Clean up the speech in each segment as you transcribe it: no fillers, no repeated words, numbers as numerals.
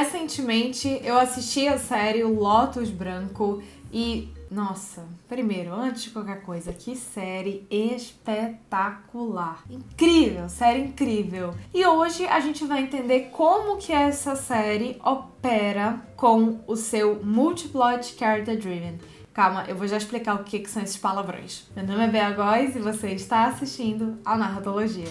Recentemente eu assisti a série O Lotus Branco e, nossa, primeiro, antes de qualquer coisa, que série espetacular. Incrível, série incrível. E hoje a gente vai entender como que essa série opera com o seu Multiplot Character Driven. Calma, eu vou já explicar o que são esses palavrões. Meu nome é Bea Góes e você está assistindo a Narratologia.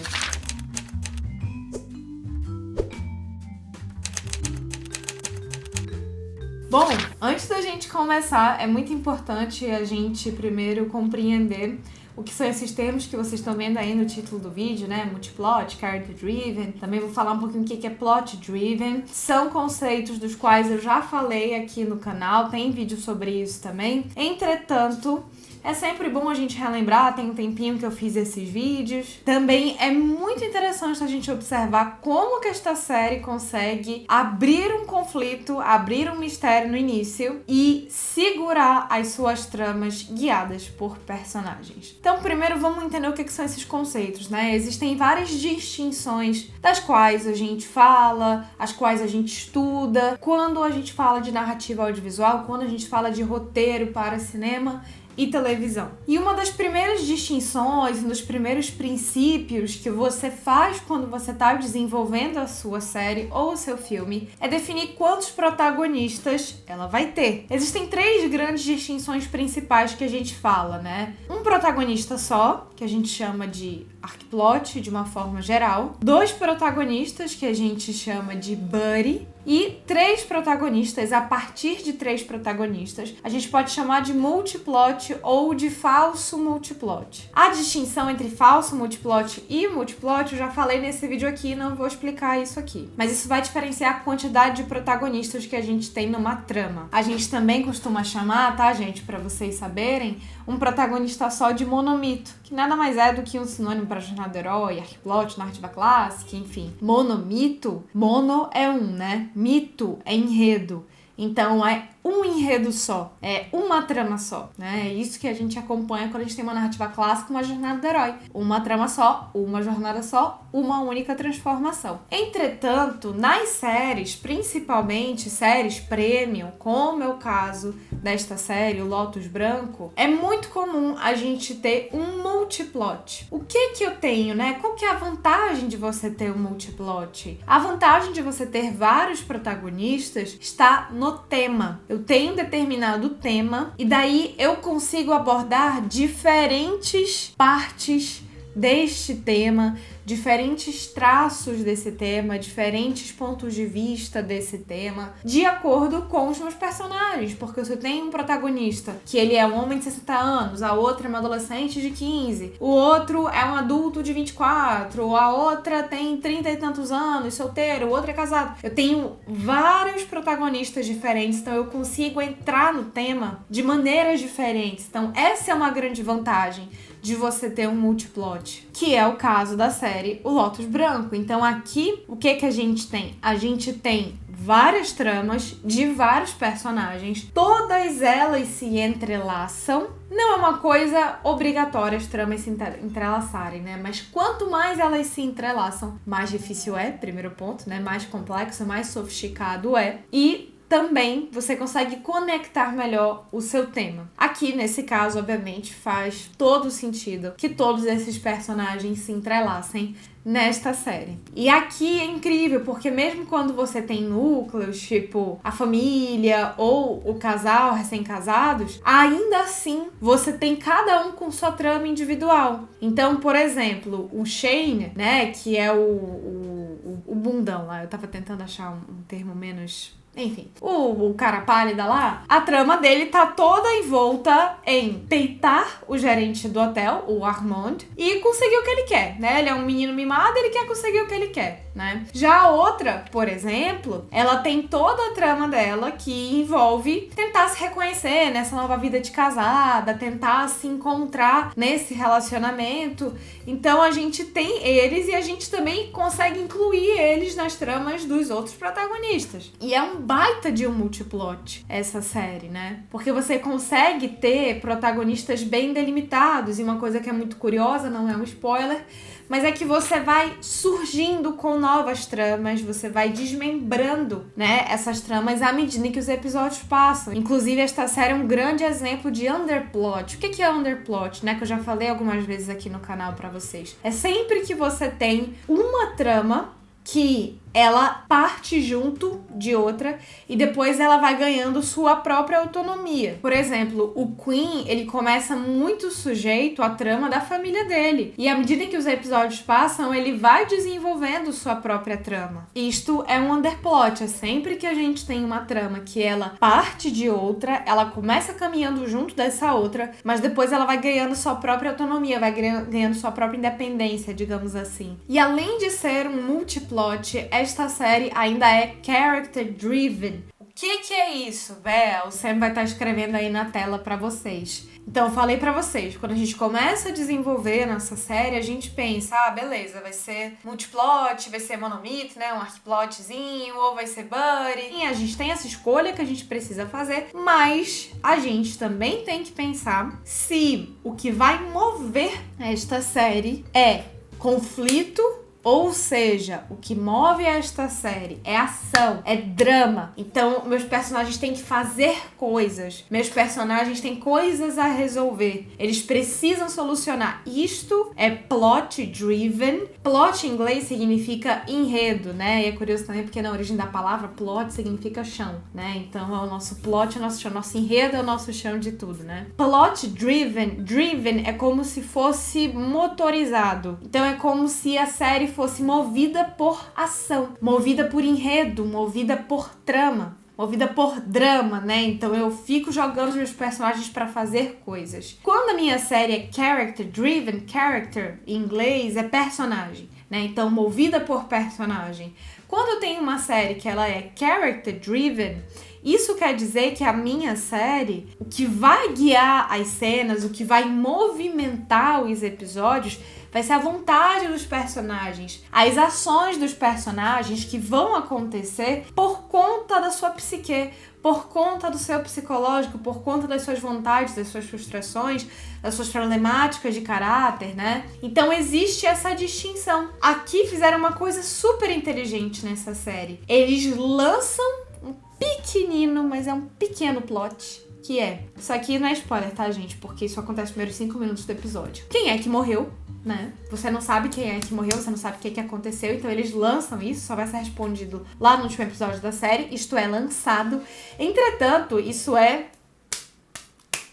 Bom, antes da gente começar, é muito importante a gente primeiro compreender o que são esses termos que vocês estão vendo aí no título do vídeo, né? Multiplot, Character Driven. Também vou falar um pouquinho o que é Plot Driven. São conceitos dos quais eu já falei aqui no canal, tem vídeo sobre isso também. Entretanto, é sempre bom a gente relembrar, tem um tempinho que eu fiz esses vídeos. Também é muito interessante a gente observar como que esta série consegue abrir um conflito, abrir um mistério no início e segurar as suas tramas guiadas por personagens. Então, primeiro vamos entender o que são esses conceitos, né? Existem várias distinções das quais a gente fala, as quais a gente estuda, quando a gente fala de narrativa audiovisual, quando a gente fala de roteiro para cinema e televisão. E uma das primeiras distinções, um dos primeiros princípios que você faz quando você está desenvolvendo a sua série ou o seu filme é definir quantos protagonistas ela vai ter. Existem três grandes distinções principais que a gente fala, né? Um protagonista só, que a gente chama de arcplot de uma forma geral, dois protagonistas, que a gente chama de buddy, e três protagonistas. A partir de três protagonistas, a gente pode chamar de multiplot ou de falso multiplot. A distinção entre falso multiplot e multiplot eu já falei nesse vídeo aqui, não vou explicar isso aqui. Mas isso vai diferenciar a quantidade de protagonistas que a gente tem numa trama. A gente também costuma chamar, tá, gente, pra vocês saberem, um protagonista só de monomito, que nada mais é do que um sinônimo para jornada do herói, arcplot, narrativa clássica, enfim. Monomito, mono é um, né? Mito é enredo. Então é um enredo só, é uma trama só, né? É isso que a gente acompanha quando a gente tem uma narrativa clássica, uma jornada do herói. Uma trama só, uma jornada só, uma única transformação. Entretanto, nas séries, principalmente séries premium, como é o caso desta série, o Lotus Branco, é muito comum a gente ter um multiplot. O que eu tenho, né? Qual que é a vantagem de você ter um multiplot? A vantagem de você ter vários protagonistas está no tema. Eu tenho um determinado tema e daí eu consigo abordar diferentes partes deste tema, diferentes traços desse tema, diferentes pontos de vista desse tema, de acordo com os meus personagens, porque se eu tenho um protagonista que ele é um homem de 60 anos, a outra é uma adolescente de 15, o outro é um adulto de 24, a outra tem 30 e tantos anos, solteiro, o outro é casado. Eu tenho vários protagonistas diferentes, então eu consigo entrar no tema de maneiras diferentes. Então essa é uma grande vantagem de você ter um multiplot, que é o caso da série O Lotus Branco. Então aqui, o que a gente tem? A gente tem várias tramas de vários personagens, todas elas se entrelaçam. Não é uma coisa obrigatória as tramas se entrelaçarem, né? Mas quanto mais elas se entrelaçam, mais difícil é, primeiro ponto, né? Mais complexo, mais sofisticado é. E também você consegue conectar melhor o seu tema. Aqui, nesse caso, obviamente, faz todo sentido que todos esses personagens se entrelacem nesta série. E aqui é incrível, porque mesmo quando você tem núcleos, tipo a família ou o casal recém-casados, ainda assim você tem cada um com sua trama individual. Então, por exemplo, o Shane, né, que é o bundão lá, eu tava tentando achar um termo menos... Enfim, o cara pálida lá, a trama dele tá toda envolta em peitar o gerente do hotel, o Armand, e conseguir o que ele quer, né? Ele é um menino mimado, ele quer conseguir o que ele quer, né? Já a outra, por exemplo, ela tem toda a trama dela que envolve tentar se reconhecer nessa nova vida de casada, tentar se encontrar nesse relacionamento. Então a gente tem eles e a gente também consegue incluir eles nas tramas dos outros protagonistas. E é um baita de um multiplot, essa série, né? Porque você consegue ter protagonistas bem delimitados, e uma coisa que é muito curiosa, não é um spoiler, mas é que você vai surgindo com novas tramas, você vai desmembrando, né, essas tramas à medida que os episódios passam. Inclusive, esta série é um grande exemplo de underplot. O que é underplot, né, que eu já falei algumas vezes aqui no canal pra vocês. É sempre que você tem uma trama que ela parte junto de outra e depois ela vai ganhando sua própria autonomia. Por exemplo, o Queen, ele começa muito sujeito à trama da família dele. E à medida que os episódios passam, ele vai desenvolvendo sua própria trama. Isto é um underplot. É sempre que a gente tem uma trama que ela parte de outra, ela começa caminhando junto dessa outra, mas depois ela vai ganhando sua própria autonomia, vai ganhando sua própria independência, digamos assim. E além de ser um multiplot, esta série ainda é character driven. O que é isso, Bel? O Sam vai estar escrevendo aí na tela pra vocês. Então, eu falei pra vocês, quando a gente começa a desenvolver nossa série, a gente pensa, beleza, vai ser multiplot, vai ser monomito, né, um arquiplotzinho, ou vai ser buddy. E a gente tem essa escolha que a gente precisa fazer, mas a gente também tem que pensar se o que vai mover esta série é conflito. Ou seja, o que move esta série é ação, é drama. Então, meus personagens têm que fazer coisas. Meus personagens têm coisas a resolver. Eles precisam solucionar. Isto é plot driven. Plot em inglês significa enredo, né? E é curioso também porque na origem da palavra plot significa chão, né? Então, é o nosso plot, é o nosso chão. Nosso enredo é o nosso chão de tudo, né? Plot driven. Driven é como se fosse motorizado. Então, é como se a série fosse movida por ação, movida por enredo, movida por trama, movida por drama, né? Então eu fico jogando os meus personagens para fazer coisas. Quando a minha série é character driven, character em inglês é personagem, né? Então movida por personagem. Quando eu tenho uma série que ela é character driven, isso quer dizer que a minha série, o que vai guiar as cenas, o que vai movimentar os episódios, vai ser a vontade dos personagens, as ações dos personagens que vão acontecer por conta da sua psique, por conta do seu psicológico, por conta das suas vontades, das suas frustrações, das suas problemáticas de caráter, né? Então existe essa distinção. Aqui fizeram uma coisa super inteligente nessa série. Eles lançam um pequenino, mas é um pequeno plot, que é... Isso aqui não é spoiler, tá, gente? Porque isso acontece nos primeiros 5 minutos do episódio. Quem é que morreu, né? Você não sabe quem é que morreu, você não sabe o que aconteceu, então eles lançam isso, só vai ser respondido lá no último episódio da série. Isto é lançado. Entretanto, isso é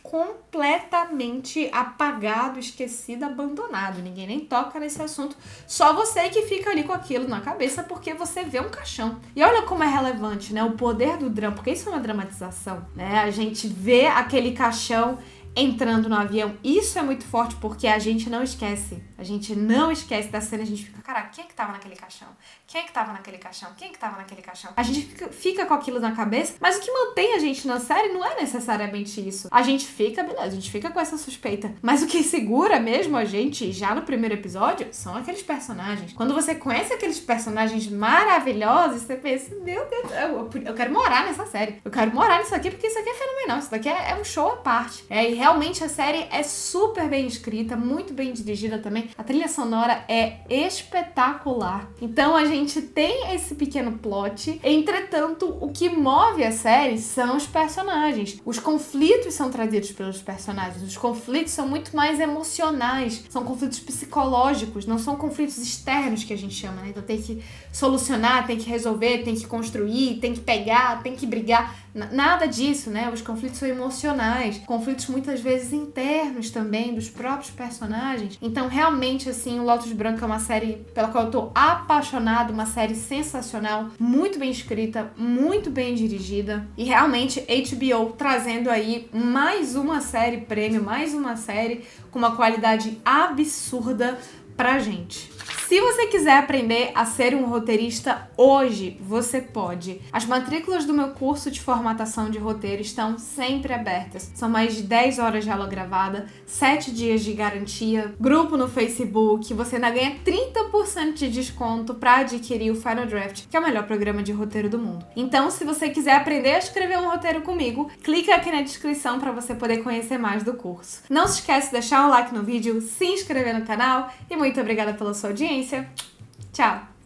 completamente apagado, esquecido, abandonado. Ninguém nem toca nesse assunto. Só você que fica ali com aquilo na cabeça porque você vê um caixão. E olha como é relevante, né? O poder do drama, porque isso é uma dramatização, né? A gente vê aquele caixão entrando no avião. Isso é muito forte porque a gente não esquece. A gente não esquece da cena, a gente fica, caraca, quem é que tava naquele caixão? Quem é que tava naquele caixão? Quem é que tava naquele caixão? A gente fica com aquilo na cabeça, mas o que mantém a gente na série não é necessariamente isso. A gente fica, beleza, a gente fica com essa suspeita. Mas o que segura mesmo a gente, já no primeiro episódio, são aqueles personagens. Quando você conhece aqueles personagens maravilhosos, você pensa, meu Deus, eu quero morar nessa série. Eu quero morar nisso aqui porque isso aqui é fenomenal. Isso daqui é um show à parte. E realmente a série é super bem escrita, muito bem dirigida também. A trilha sonora é espetacular. Então a gente tem esse pequeno plot. Entretanto, o que move a série são os personagens. Os conflitos são trazidos pelos personagens. Os conflitos são muito mais emocionais. São conflitos psicológicos, não são conflitos externos que a gente chama, né? Então tem que solucionar, tem que resolver, tem que construir, tem que pegar, tem que brigar. Nada disso, né? Os conflitos são emocionais. Conflitos muitas vezes internos também, dos próprios personagens. Então, realmente, assim, o Lotus Branco é uma série pela qual eu tô apaixonada, uma série sensacional, muito bem escrita, muito bem dirigida. E realmente, HBO trazendo aí mais uma série premium, mais uma série com uma qualidade absurda pra gente. Se você quiser aprender a ser um roteirista hoje, você pode. As matrículas do meu curso de formatação de roteiro estão sempre abertas. São mais de 10 horas de aula gravada, 7 dias de garantia, grupo no Facebook, você ainda ganha 30% de desconto para adquirir o Final Draft, que é o melhor programa de roteiro do mundo. Então, se você quiser aprender a escrever um roteiro comigo, clica aqui na descrição para você poder conhecer mais do curso. Não se esquece de deixar um like no vídeo, se inscrever no canal e muito obrigada pela sua audiência. Tchau!